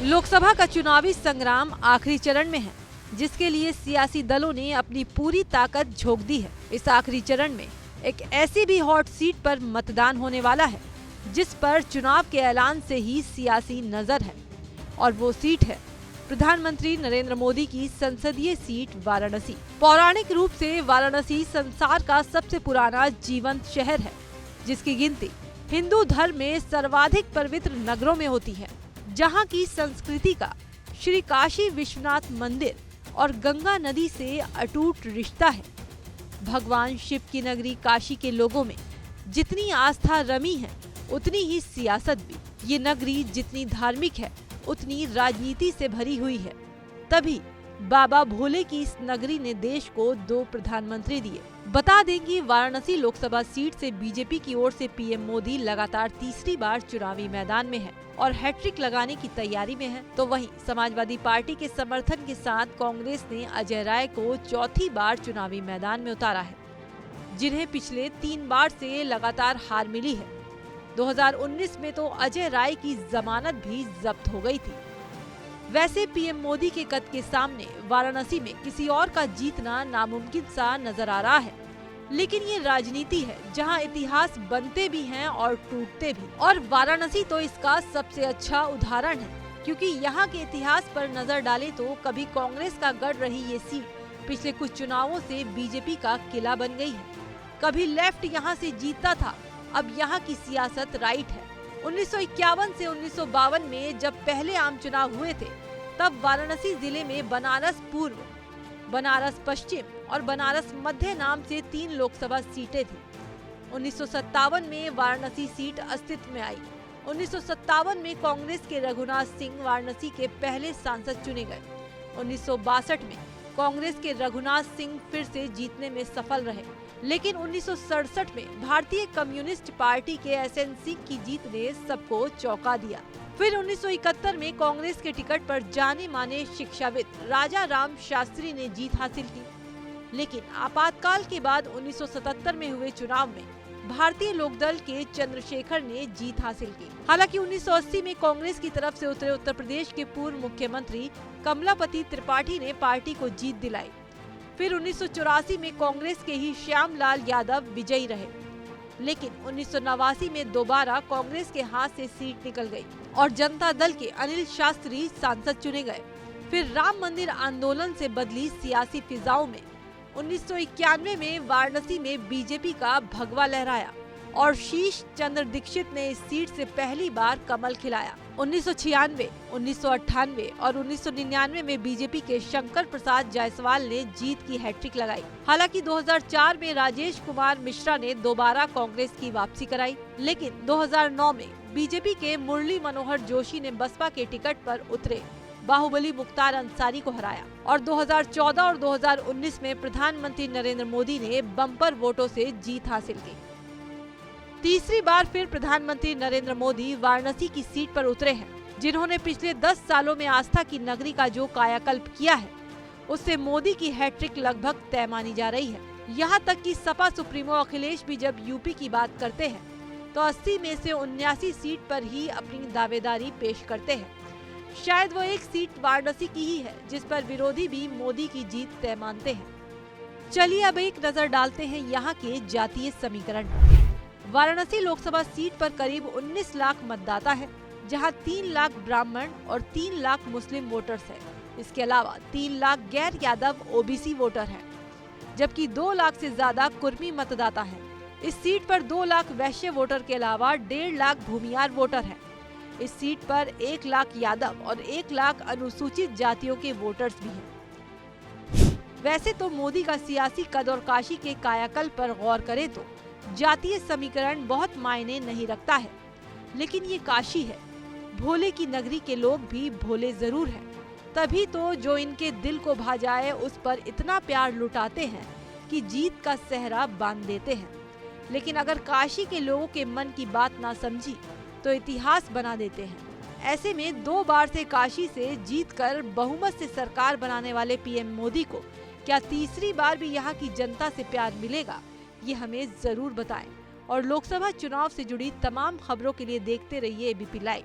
लोकसभा का चुनावी संग्राम आखिरी चरण में है, जिसके लिए सियासी दलों ने अपनी पूरी ताकत झोंक दी है। इस आखिरी चरण में एक ऐसी भी हॉट सीट पर मतदान होने वाला है, जिस पर चुनाव के ऐलान से ही सियासी नजर है, और वो सीट है प्रधानमंत्री नरेंद्र मोदी की संसदीय सीट वाराणसी। पौराणिक रूप से वाराणसी संसार का सबसे पुराना जीवंत शहर है, जिसकी गिनती हिंदू धर्म में सर्वाधिक पवित्र नगरों में होती है, जहां की संस्कृति का श्री काशी विश्वनाथ मंदिर और गंगा नदी से अटूट रिश्ता है। भगवान शिव की नगरी काशी के लोगों में जितनी आस्था रमी है, उतनी ही सियासत भी। ये नगरी जितनी धार्मिक है, उतनी राजनीति से भरी हुई है। तभी बाबा भोले की इस नगरी ने देश को 2 प्रधानमंत्री दिए। बता दें कि वाराणसी लोकसभा सीट से बीजेपी की ओर से पीएम मोदी लगातार तीसरी बार चुनावी मैदान में है और हैट्रिक लगाने की तैयारी में है। तो वहीं समाजवादी पार्टी के समर्थन के साथ कांग्रेस ने अजय राय को चौथी बार चुनावी मैदान में उतारा है, जिन्हें पिछले 3 बार से लगातार हार मिली है। 2019 में तो अजय राय की जमानत भी जब्त हो गई थी। वैसे पीएम मोदी के कद के सामने वाराणसी में किसी और का जीतना नामुमकिन सा नजर आ रहा है, लेकिन ये राजनीति है जहां इतिहास बनते भी हैं और टूटते भी, और वाराणसी तो इसका सबसे अच्छा उदाहरण है, क्योंकि यहाँ के इतिहास पर नजर डालें तो कभी कांग्रेस का गढ़ रही ये सीट पिछले कुछ चुनावों से बीजेपी का किला बन गई है। कभी लेफ्ट यहाँ से जीतता था, अब यहाँ की सियासत राइट है। 1951 से 1952 में जब पहले आम चुनाव हुए थे, तब वाराणसी जिले में बनारस पूर्व, बनारस पश्चिम और बनारस मध्य नाम से 3 लोकसभा सीटें थी। 1957 में वाराणसी सीट अस्तित्व में आई। 1957 में कांग्रेस के रघुनाथ सिंह वाराणसी के पहले सांसद चुने गए। 1962 में कांग्रेस के रघुनाथ सिंह फिर से जीतने में सफल रहे, लेकिन 1967 में भारतीय कम्युनिस्ट पार्टी के एसएन सिंह की जीत ने सबको चौंका दिया। फिर 1971 में कांग्रेस के टिकट पर जाने माने शिक्षाविद राजा राम शास्त्री ने जीत हासिल की, लेकिन आपातकाल के बाद 1977 में हुए चुनाव में भारतीय लोकदल के चंद्रशेखर ने जीत हासिल की। हालांकि 1980 में कांग्रेस की तरफ से उतरे उत्तर प्रदेश के पूर्व मुख्यमंत्री कमलापति त्रिपाठी ने पार्टी को जीत दिलाई। फिर 1984 में कांग्रेस के ही श्यामलाल यादव विजयी रहे, लेकिन 1989 में दोबारा कांग्रेस के हाथ से सीट निकल गई और जनता दल के अनिल शास्त्री सांसद चुने गए। फिर राम मंदिर आंदोलन से बदली सियासी फिजाओं में 1991 में वाराणसी में बीजेपी का भगवा लहराया और शीश चंद्र दीक्षित ने इस सीट से पहली बार कमल खिलाया। 1996, 1998 और 1999 में बीजेपी के शंकर प्रसाद जायसवाल ने जीत की हैट्रिक लगाई। हालांकि 2004 में राजेश कुमार मिश्रा ने दोबारा कांग्रेस की वापसी कराई, लेकिन 2009 में बीजेपी के मुरली मनोहर जोशी ने बसपा के टिकट पर उतरे बाहुबली मुख्तार अंसारी को हराया, और 2014 और 2019 में प्रधानमंत्री नरेंद्र मोदी ने बम्पर वोटों से जीत हासिल की। तीसरी बार फिर प्रधानमंत्री नरेंद्र मोदी वाराणसी की सीट पर उतरे हैं, जिन्होंने पिछले 10 सालों में आस्था की नगरी का जो कायाकल्प किया है, उससे मोदी की हैट्रिक लगभग तय मानी जा रही है। यहाँ तक कि सपा सुप्रीमो अखिलेश भी जब यूपी की बात करते हैं, तो 80 में से 79 सीट पर ही अपनी दावेदारी पेश करते हैं। शायद वो एक सीट वाराणसी की ही है जिस पर विरोधी भी मोदी की जीत तय मानते हैं। चलिए अब एक नजर डालते हैं यहाँ के जातीय समीकरण पर। वाराणसी लोकसभा सीट पर करीब 19 लाख मतदाता है, जहां 3 लाख ब्राह्मण और 3 लाख मुस्लिम वोटर्स हैं। इसके अलावा 3 लाख गैर यादव ओबीसी वोटर हैं, जबकि 2 लाख से ज्यादा कुर्मी मतदाता हैं। इस सीट पर 2 लाख वैश्य वोटर के अलावा 1.5 लाख भूमियार वोटर हैं। इस सीट पर 1 लाख यादव और 1 लाख अनुसूचित जातियों के वोटर्स भी हैं। वैसे तो मोदी का सियासी कद और काशी के कायाकल्प पर गौर करें तो जातीय समीकरण बहुत मायने नहीं रखता है, लेकिन ये काशी है, भोले की नगरी के लोग भी भोले जरूर हैं। तभी तो जो इनके दिल को भा जाए उस पर इतना प्यार लुटाते हैं कि जीत का सेहरा बांध देते हैं। लेकिन अगर काशी के लोगों के मन की बात ना समझी तो इतिहास बना देते हैं। ऐसे में 2 बार से काशी से जीतकर बहुमत से सरकार बनाने वाले पीएम मोदी को क्या तीसरी बार भी यहाँ की जनता से प्यार मिलेगा, ये हमें जरूर बताएं। और लोकसभा चुनाव से जुड़ी तमाम खबरों के लिए देखते रहिए एबीपी लाइव।